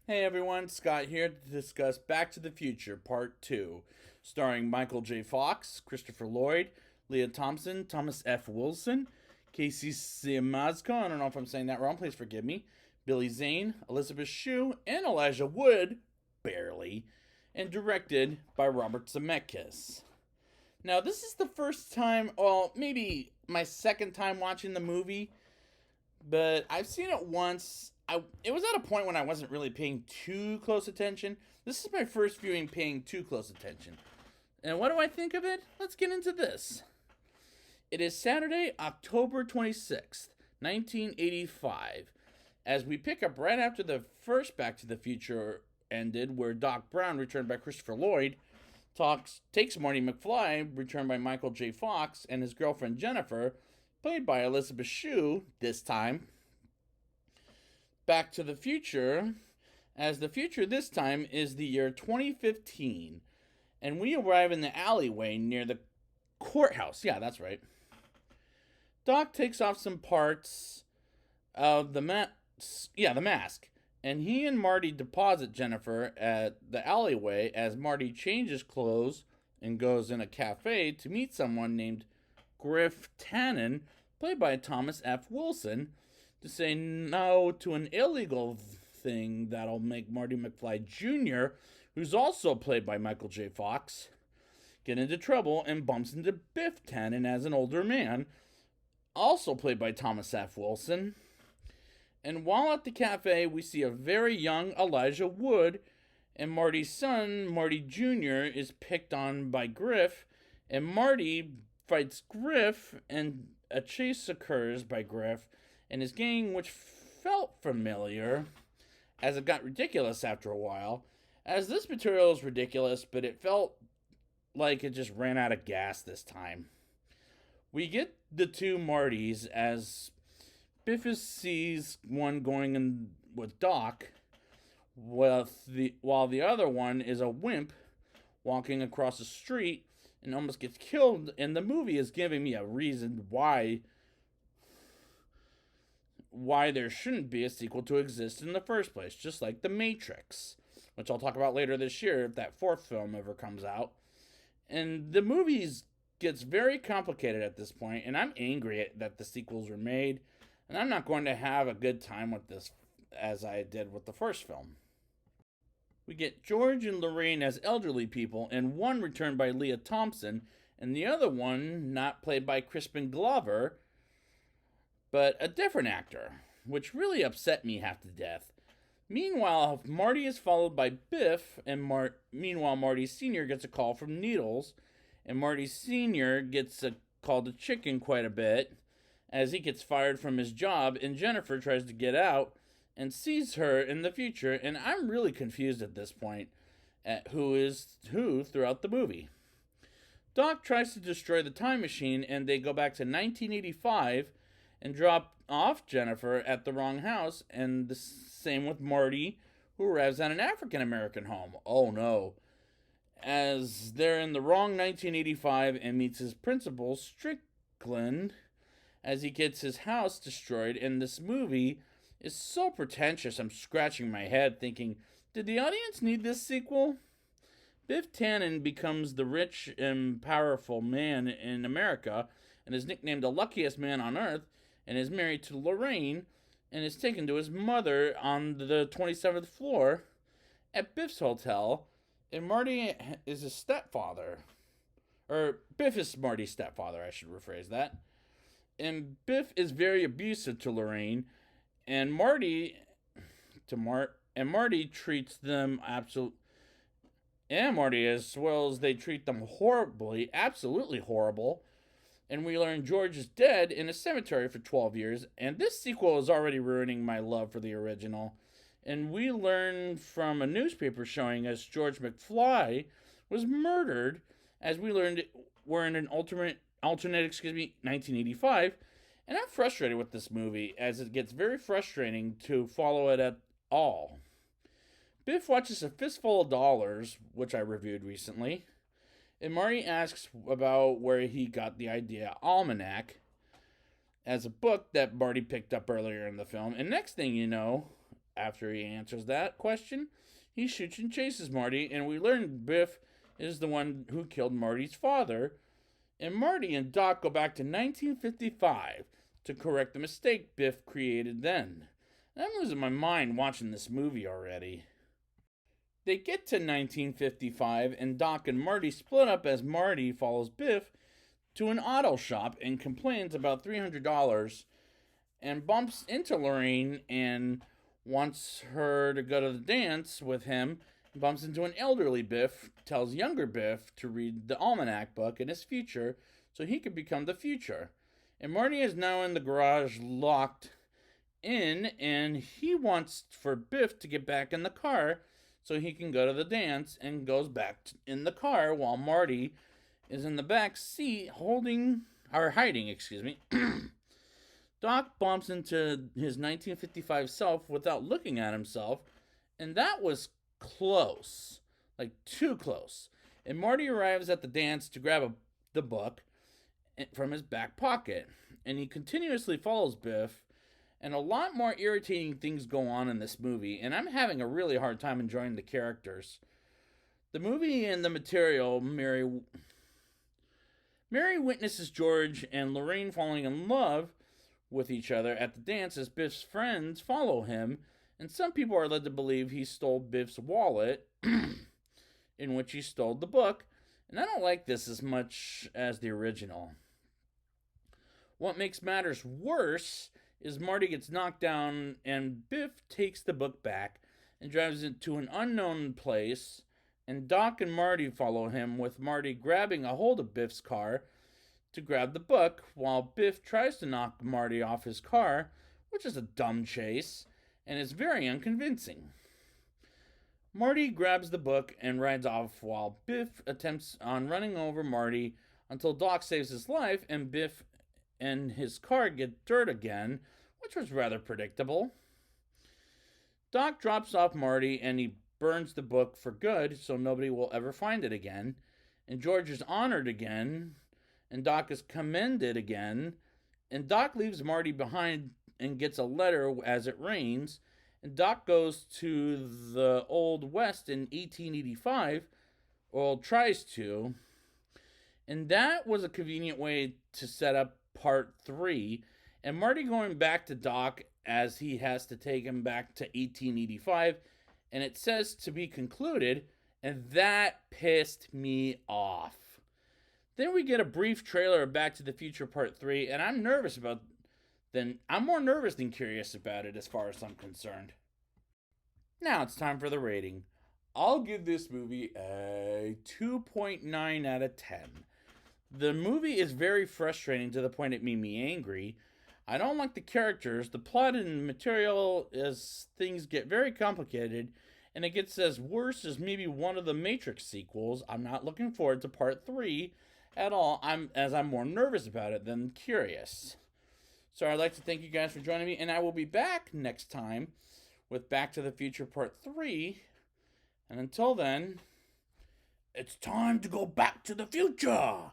Hey everyone, Scott here to discuss Back to the Future Part 2, starring Michael J. Fox, Christopher Lloyd, Leah Thompson, Thomas F. Wilson, Casey Siemaszko, I don't know if I'm saying that wrong, please forgive me, Billy Zane, Elizabeth Shue, and Elijah Wood, barely, and directed by Robert Zemeckis. Now, this is the first time, well, maybe my second time watching the movie, but I've seen it once. It was at a point when I wasn't really paying too close attention. This is my first viewing paying too close attention. And what do I think of it? Let's get into this. It is Saturday, October 26th, 1985, as we pick up right after the first Back to the Future ended, where Doc Brown, returned by Christopher Lloyd, takes Marty McFly, returned by Michael J. Fox, and his girlfriend Jennifer, played by Elizabeth Shue this time, Back to the Future, as the future this time is the year 2015, and we arrive in the alleyway near the courthouse. Yeah, that's right. Doc takes off some parts of the mask, and he and Marty deposit Jennifer at the alleyway as Marty changes clothes and goes in a cafe to meet someone named Griff Tannen, played by Thomas F. Wilson, to say no to an illegal thing that'll make Marty McFly Jr., who's also played by Michael J. Fox, get into trouble and bumps into Biff Tannen as an older man, also played by Thomas F. Wilson. And while at the cafe, we see a very young Elijah Wood, and Marty's son, Marty Jr., is picked on by Griff, and Marty fights Griff, and a chase occurs by Griff and his gang, which felt familiar, as it got ridiculous after a while. As this material is ridiculous, but it felt like it just ran out of gas this time. We get the two Martys as Biff sees one going in with Doc, while the other one is a wimp walking across the street and almost gets killed. And the movie is giving me a reason why there shouldn't be a sequel to exist in the first place, just like The Matrix, which I'll talk about later this year if that fourth film ever comes out. And the movies gets very complicated at this point, and I'm angry that the sequels were made, and I'm not going to have a good time with this as I did with the first film. We get George and Lorraine as elderly people, and one returned by Leah Thompson, and the other one not played by Crispin Glover, but a different actor, which really upset me half to death. Meanwhile, Marty is followed by Biff, and meanwhile, Marty Sr. gets a call from Needles, and Marty Sr. gets a call to Chicken quite a bit, as he gets fired from his job, and Jennifer tries to get out and sees her in the future, and I'm really confused at this point at who is who throughout the movie. Doc tries to destroy the time machine, and they go back to 1985 and drop off Jennifer at the wrong house, and the same with Marty, who arrives at an African American home. Oh no. As they're in the wrong 1985 and meets his principal, Strickland, as he gets his house destroyed, and this movie is so pretentious I'm scratching my head thinking, did the audience need this sequel? Biff Tannen becomes the rich and powerful man in America and is nicknamed the luckiest man on earth, and is married to Lorraine, and is taken to his mother on the 27th floor at Biff's hotel, and Marty is his stepfather. Or Biff is Marty's stepfather, I should rephrase that. And Biff is very abusive to Lorraine, and Marty treats them Marty, as well as they treat them horribly, absolutely horrible. And we learn George is dead in a cemetery for 12 years, and this sequel is already ruining my love for the original. And we learn from a newspaper showing us George McFly was murdered, as we learned we're in an alternate 1985, and I'm frustrated with this movie, as it gets very frustrating to follow it at all. Biff watches A Fistful of Dollars, which I reviewed recently, and Marty asks about where he got the idea Almanac as a book that Marty picked up earlier in the film. And next thing you know, After he answers that question, he shoots and chases Marty, and we learn Biff is the one who killed Marty's father. And Marty and Doc go back to 1955 to correct the mistake Biff created then. I'm losing my mind watching this movie already. They get to 1955, and Doc and Marty split up as Marty follows Biff to an auto shop and complains about $300 and bumps into Lorraine and wants her to go to the dance with him. Bumps into an elderly Biff, tells younger Biff to read the almanac book in his future so he could become the future. And Marty is now in the garage locked in, and he wants for Biff to get back in the car so he can go to the dance, and goes back in the car while Marty is in the back seat hiding. Doc bumps into his 1955 self without looking at himself, and that was close. Like, too close. And Marty arrives at the dance to grab the book from his back pocket, and he continuously follows Biff, and a lot more irritating things go on in this movie, and I'm having a really hard time enjoying the characters. The movie and the material, Mary witnesses George and Lorraine falling in love with each other at the dance as Biff's friends follow him, and some people are led to believe he stole Biff's wallet, in which he stole the book, and I don't like this as much as the original. What makes matters worse is Marty gets knocked down, and Biff takes the book back and drives it to an unknown place, and Doc and Marty follow him, with Marty grabbing a hold of Biff's car to grab the book, while Biff tries to knock Marty off his car, which is a dumb chase, and is very unconvincing. Marty grabs the book and rides off, while Biff attempts on running over Marty until Doc saves his life, and Biff and his car get dirt again, which was rather predictable. Doc drops off Marty, and he burns the book for good so nobody will ever find it again, and George is honored again, and Doc is commended again, and Doc leaves Marty behind and gets a letter as it rains, and Doc goes to the Old West in 1885, or tries to, and that was a convenient way to set up part 3, and Marty going back to Doc as he has to take him back to 1885, and it says to be concluded, and that pissed me off. Then we get a brief trailer of Back to the Future Part 3, and I'm more nervous than curious about it as far as I'm concerned. Now it's time for the rating. I'll give this movie a 2.9 out of 10. The movie is very frustrating to the point it made me angry. I don't like the characters, the plot and the material as things get very complicated, and it gets as worse as maybe one of the Matrix sequels. I'm not looking forward to part 3 at all, I'm more nervous about it than curious. So I'd like to thank you guys for joining me, and I will be back next time with Back to the Future Part 3. And until then, it's time to go back to the future!